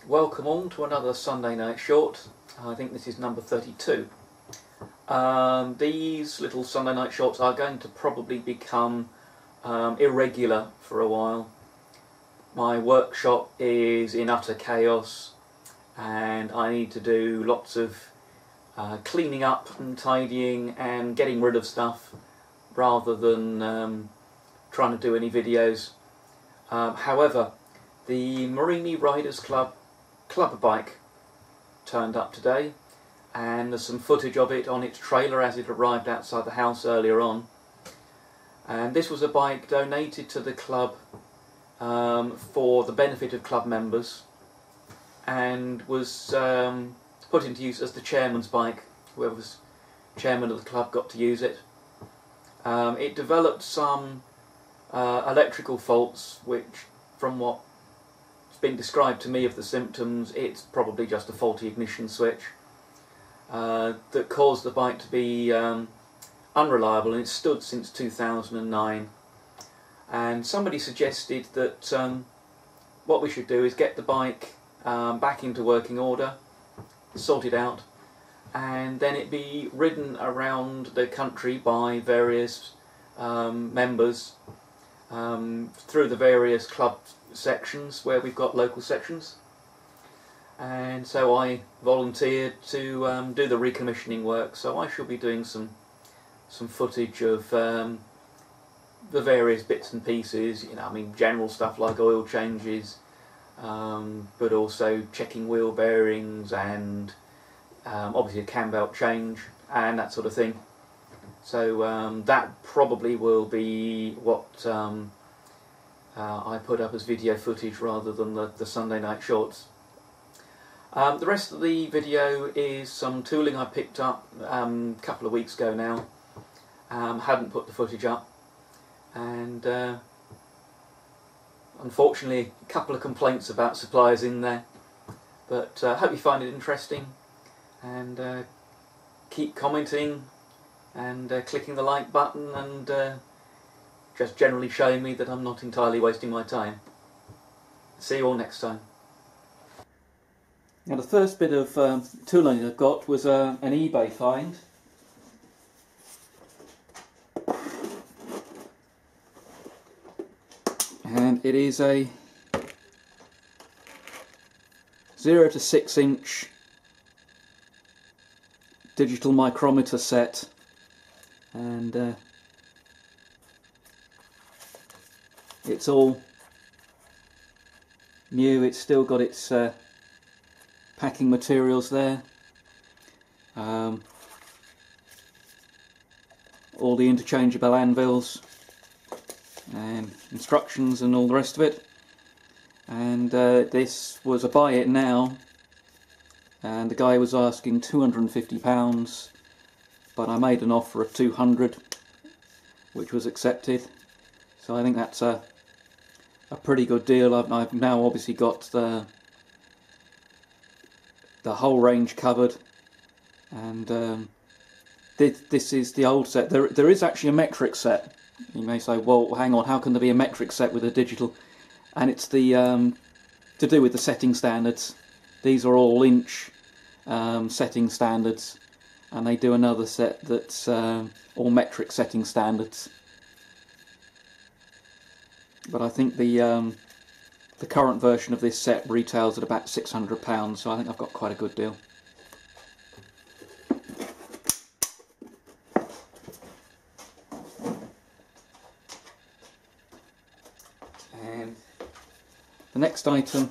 Welcome all to another Sunday night short. I think this is number 32. These little Sunday night shorts are going to probably become irregular for a while. My workshop is in utter chaos and I need to do lots of cleaning up and tidying and getting rid of stuff rather than trying to do any videos. However, the Morini Riders Club clubber bike turned up today, and there's some footage of it on its trailer as it arrived outside the house earlier on. And this was a bike donated to the club for the benefit of club members, and was put into use as the chairman's bike. Whoever was chairman of the club got to use it. It developed some electrical faults, which, from what been described to me of the symptoms, it's probably just a faulty ignition switch that caused the bike to be unreliable, and it's stood since 2009. And somebody suggested that what we should do is get the bike back into working order, sort it out, and then it be ridden around the country by various members through the various club sections where we've got local sections. And so I volunteered to do the recommissioning work, so I shall be doing some footage of the various bits and pieces, you know, I mean general stuff like oil changes, but also checking wheel bearings and obviously a cam belt change and that sort of thing. So that probably will be what I put up as video footage rather than the Sunday night shorts. The rest of the video is some tooling I picked up a couple of weeks ago now. Hadn't put the footage up, and unfortunately a couple of complaints about suppliers in there, but hope you find it interesting, and keep commenting and clicking the like button, and just generally showing me that I'm not entirely wasting my time. See you all next time. Now, the first bit of tooling I got was an eBay find. And it is a 0 to 6 inch digital micrometer set, and it's all new. It's still got its packing materials there, all the interchangeable anvils and instructions and all the rest of it. And this was a buy it now, and the guy was asking £250, but I made an offer of 200, which was accepted. So I think that's a pretty good deal. I've now obviously got the whole range covered, and this is the old set. There is actually a metric set. You may say, well, hang on, how can there be a metric set with a digital? And it's the to do with the setting standards. These are all inch setting standards, and they do another set that's all metric setting standards. But I think the current version of this set retails at about £600, so I think I've got quite a good deal. And the next item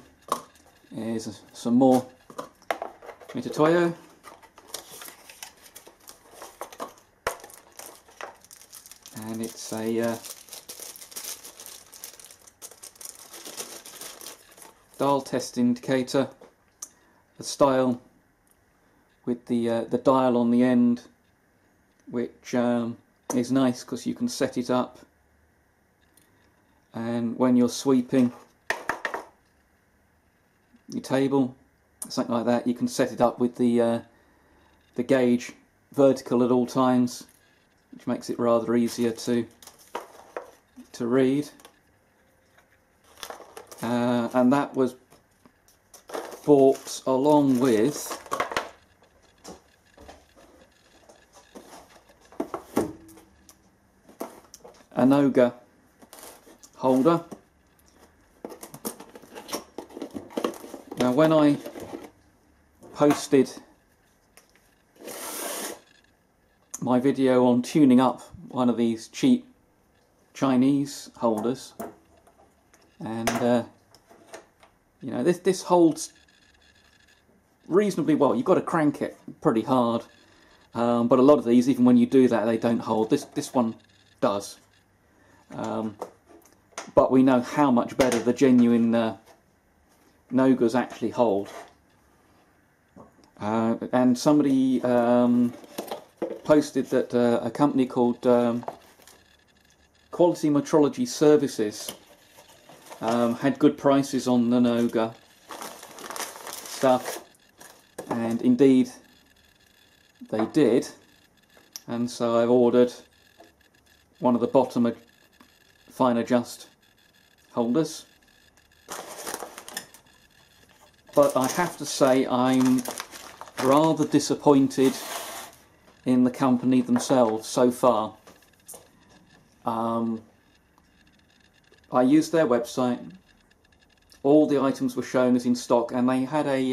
is some more Mitutoyo. And it's a dial test indicator, a style with the dial on the end, which is nice because you can set it up, and when you're sweeping your table, something like that, you can set it up with the gauge vertical at all times, which makes it rather easier to read. And that was bought, along with a Noga holder. Now, when I posted my video on tuning up one of these cheap Chinese holders, and you know, this holds reasonably well. You've got to crank it pretty hard, but a lot of these, even when you do that, they don't hold. This one does, but we know how much better the genuine Nogas actually hold. And somebody posted that a company called Quality Metrology Services had good prices on the Noga stuff, and indeed they did, and so I've ordered one of the bottom fine adjust holders. But I have to say I'm rather disappointed in the company themselves so far. I used their website. All the items were shown as in stock, and they had a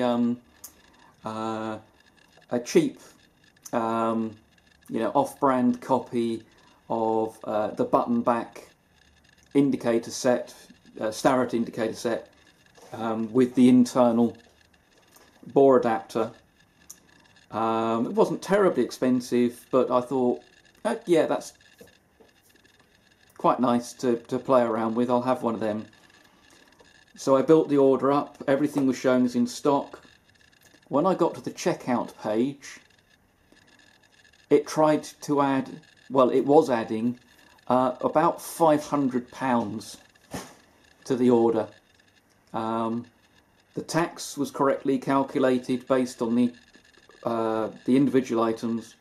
cheap, you know, off-brand copy of the button-back indicator set, Starrett indicator set, with the internal bore adapter. It wasn't terribly expensive, but I thought, yeah, that's quite nice to play around with. I'll have one of them. So I built the order up. Everything was shown as in stock. When I got to the checkout page, it tried to add, well, it was adding about £500 to the order. The tax was correctly calculated based on the individual items.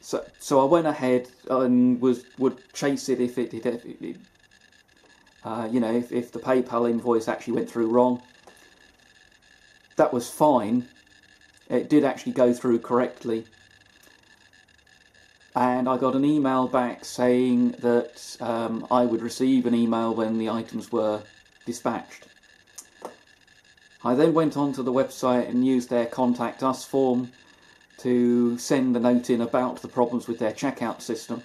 So I went ahead and would chase it if it you know, if the PayPal invoice actually went through wrong. That was fine. It did actually go through correctly. And I got an email back saying that I would receive an email when the items were dispatched. I then went onto the website and used their Contact Us form to send a note in about the problems with their checkout system,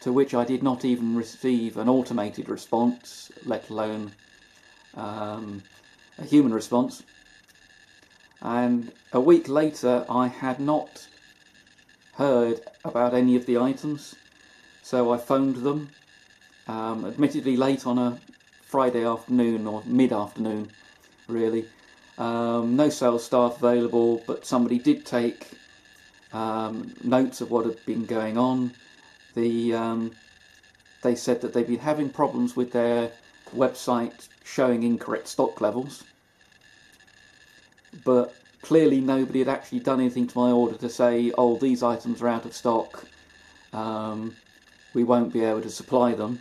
to which I did not even receive an automated response, let alone a human response. And a week later I had not heard about any of the items, so I phoned them, admittedly late on a Friday afternoon or mid-afternoon really. No sales staff available, but somebody did take notes of what had been going on. They said that they'd been having problems with their website showing incorrect stock levels, but clearly nobody had actually done anything to my order to say, oh, these items are out of stock, we won't be able to supply them.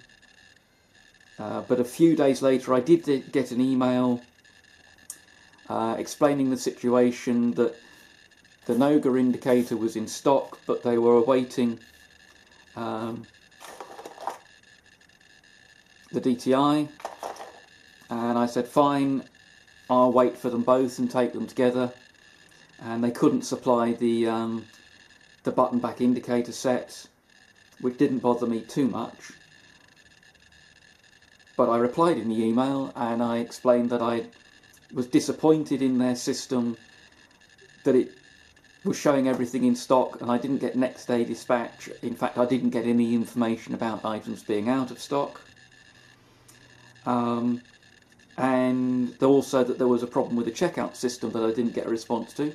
But a few days later I did get an email explaining the situation, that the Noga indicator was in stock, but they were awaiting the DTI, and I said fine, I'll wait for them both and take them together. And they couldn't supply the button back indicator set, which didn't bother me too much. But I replied in the email and I explained that I was disappointed in their system, that it was showing everything in stock and I didn't get next day dispatch. In fact, I didn't get any information about items being out of stock. And also that there was a problem with the checkout system that I didn't get a response to.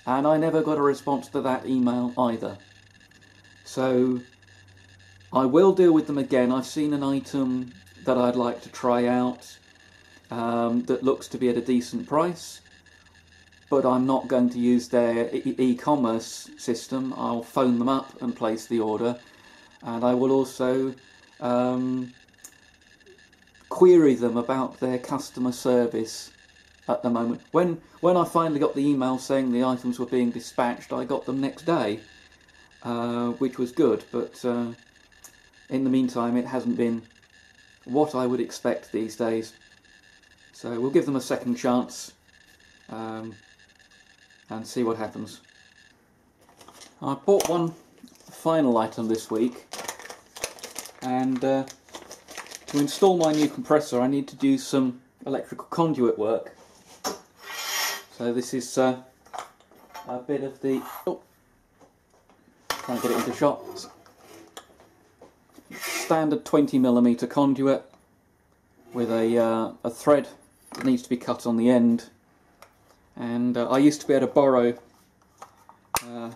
And I never got a response to that email either. So I will deal with them again. I've seen an item that I'd like to try out that looks to be at a decent price, but I'm not going to use their e-commerce system. I'll phone them up and place the order, and I will also query them about their customer service at the moment. When I finally got the email saying the items were being dispatched, I got them next day, which was good, but in the meantime it hasn't been what I would expect these days. So we'll give them a second chance and see what happens. I bought one final item this week, and to install my new compressor I need to do some electrical conduit work. So this is a bit of the... oh, trying to get it into shot. Standard 20mm conduit with a thread that needs to be cut on the end. And I used to be able to borrow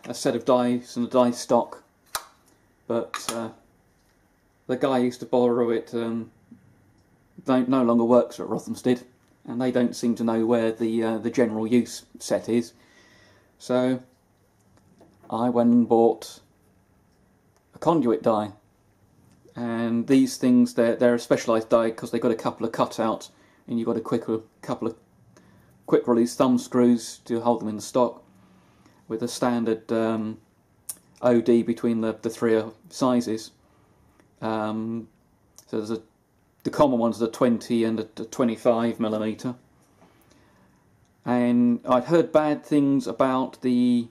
a set of dies and a die stock, but the guy I used to borrow it no longer works at Rothamsted, and they don't seem to know where the general use set is. So I went and bought a conduit die, and these things, they're a specialised die because they've got a couple of cutouts, and you've got a couple of quick release thumb screws to hold them in the stock, with a standard OD between the three sizes. So there's the common ones are 20 and a 25mm. And I'd heard bad things about the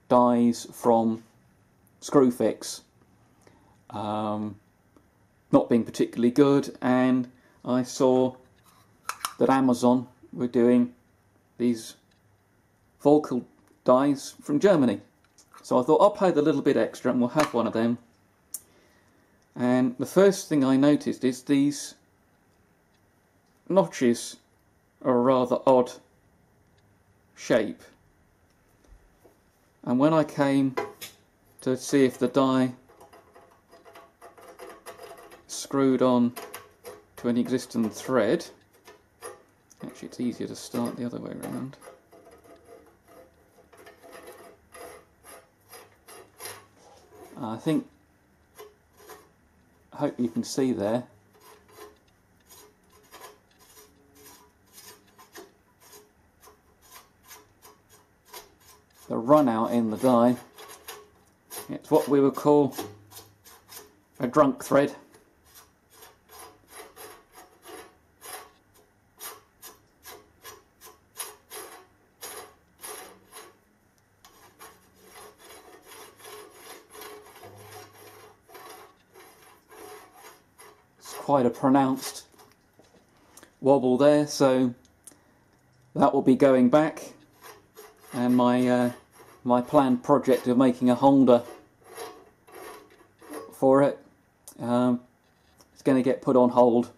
dies from Screwfix, not being particularly good, and I saw that Amazon were doing these Volkel dies from Germany. So I thought I'll pay the little bit extra and we'll have one of them. And the first thing I noticed is these notches are a rather odd shape. And when I came to see if the die screwed on to an existing thread, actually it's easier to start the other way around. I hope you can see there. The run out in the die. It's what we would call a drunk thread. Quite a pronounced wobble there, so that will be going back, and my planned project of making a holder for it is going to get put on hold